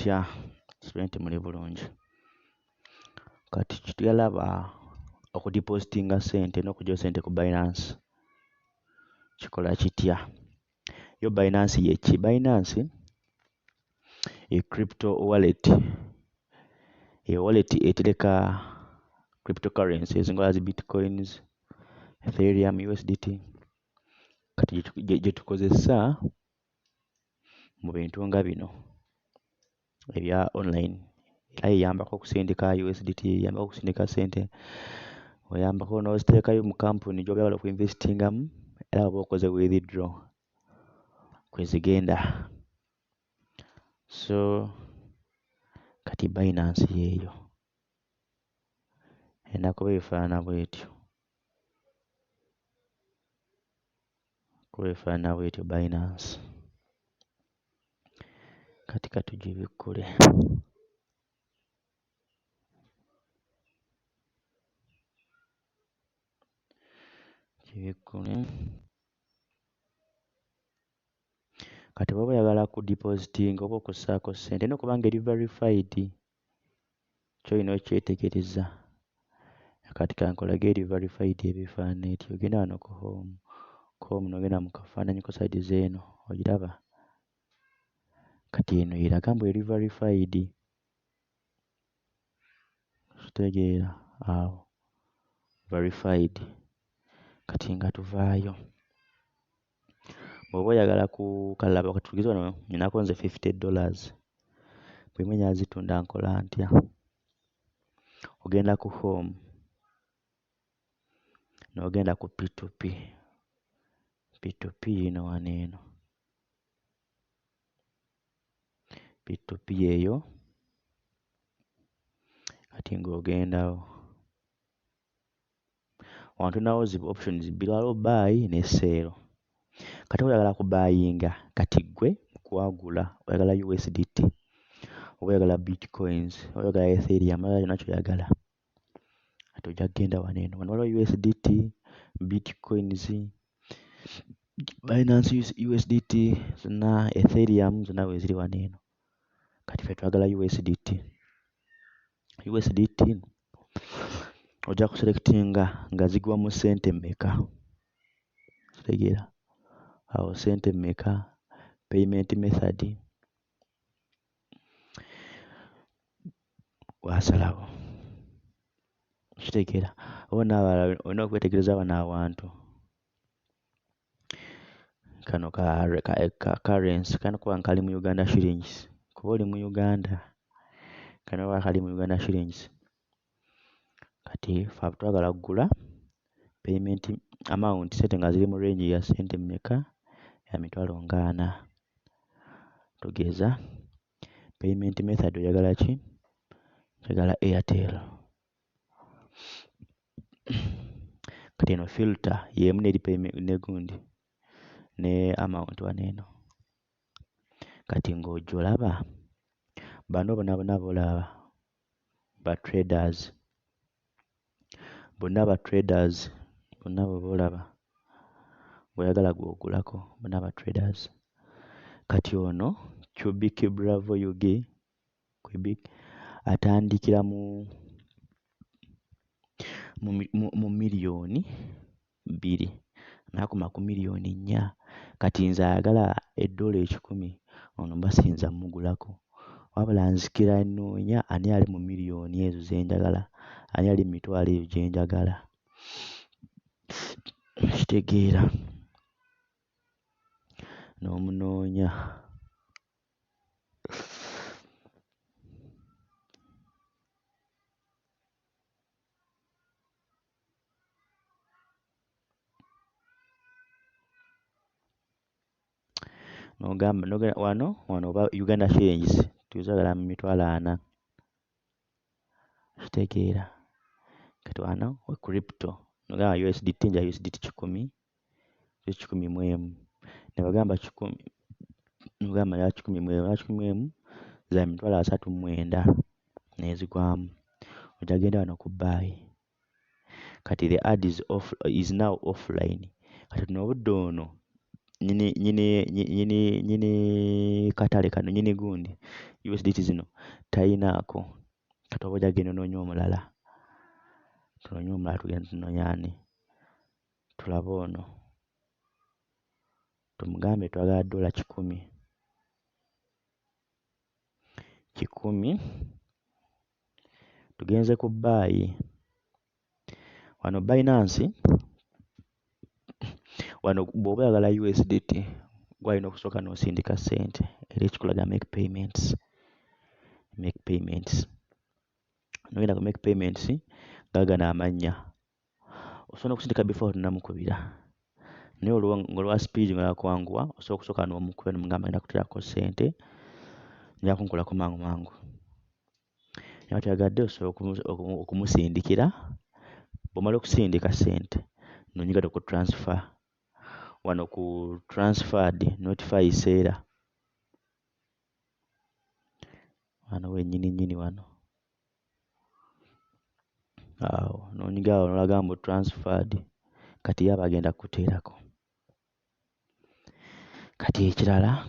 mutya kibe nti muli bulungi. Kati kituyalaba okudipositinga ssente n'okugyayo ssente ku Binance kikola kitya? Yo Binance ye ki? Binance crypto wallet. Wallet etereka cryptocurrency ezingola zi bitcoins, Ethereum, USDT. Kati gye tukozesa mu bintu nga bino ebya online. Era yeyambako okusindika USDT, yeyambako okusindika ssente, oyambako n'oziteekayo mu kampuni gy'oyagala okuinvestingamu, era oba okoze withdraw kwezigenda. So kati Binance yeeyo erina kuba efaanana bw'etyo. Kuba efaanana bw'etyo Binance. Kati katugibikkule. Gibikkule. Kati bw'oba oyagala kudipositinga oba okussaako ssente erina okuba nga eri verified. Ky'olina okyetegereza. Kati kankolage eri verified ebifaanana etyo. Ogenda wano ku home. Ku home n'ogenda mu kafaananyi ku side z'eno. Ogiraba? Kati eno eraga mbu eri verified. Kitegeera? Awo. Verified. Kati nga tuvaayo. Bw'oba oyagala kukalaba kati tugeze wano ninaako nze $50. Bwe mwenya zitunda nkola ntya? Ogenda ku home. N'ogenda ku P2P. P2P yino wano eno. P2P eyo. Kati ng'ogendawo. Wano tulinawo zi options bbiri, waliwo buy ne sell. Kati oyagala kubayinga kati gwe kwagula oyagala USDT, oba oyagala bitcoins, oba oyagala Ethereum, oba yonna ky'oyagala. Kati ojja kugenda wano eno. Wano waliwo USDT, bitcoins, Binance USDT, zonna Ethereum zonna we ziri wano eno. Kati ffe twagala USDT. USDT ojja kuselectinga nga zigwa mu ssente mmeka. Kitegeera? Awo ssente mmeka, payment method, wasalawo. Kitegeera? Olina okwetegereza wano awantu. Kano ka currency kano kuba nkali mu Uganda shillings. Kuba oli mu Uganda. Kano kuba kali mu Uganda shillings. Kati ffe twagala kugula payment amount ssente nga ziri mu range ya ssente mmeka? Ya $40. Tugeza payment method oyagala ki? Oyagala Airtel. Kati eno filter y'emu n'eri payment ne gundi ne amount wano eno. Kati ng'ojolaba bano bonna bolaba ba traders. Bonna ba traders. Bonna bolaba. Bw'oyagala gw'ogulako bonna ba traders. Kati ono Cubic Bravo UG atandikira mu miliyoni 2 n'akoma ku miliyoni 4. Kati nze ayagala $100 ono basinza mugulako. Wabula nzikira nnoonya ani ali mu miliyoni ezo ze njagala, ani ali mu mitwalo eyo gye njagala. Kitegeera? N'omunoonya. N'ogenda wano oba Uganda shillings tuzagala mu mitwalo 40. Kitegeera? Kati wano we crypto n'ogamba USDT nja USDT 10, $10 mu emu. Ne bagamba 10, n'ogamba ya 10 mu emu, 10 mu emu za $39 n'ezigwamu. Ojja genda wano ku buy. Kati the ad is now offline. Kati n'obudde ono nyini katale kano, nyini gundi USDT zino tayinaako. Kati oba ojja genda onoonye omulala. Tunoonye omulala tugende tunoonye ani? Tulabe ono. Tumugambe twagala $10. 10. Tugenze ku buy. Wano Binance, wano bw'oba oyagala USDT gwalina okusooka n'osindika ssente era ekikulaga make payments. Make payments. N'ogenda ku make payments gaagana amannya. Osobola okusindika before tonnamukubira. Naye olwa speed nga kwanguwa osobola okusooka n'omukubira n'omugamba ngenda kuteerako ssente, nja kunkolako mangu. Naye kyagadde osobola okumusindikira. Bw'omala okusindika ssente n'onyiga ku transfer. Wano ku transferred notify eseera. Wano wennyini wano. Awo n'onyiga awo n'olaga mbu transferred. Kati ye aba agenda kuteerako. Kati ekirala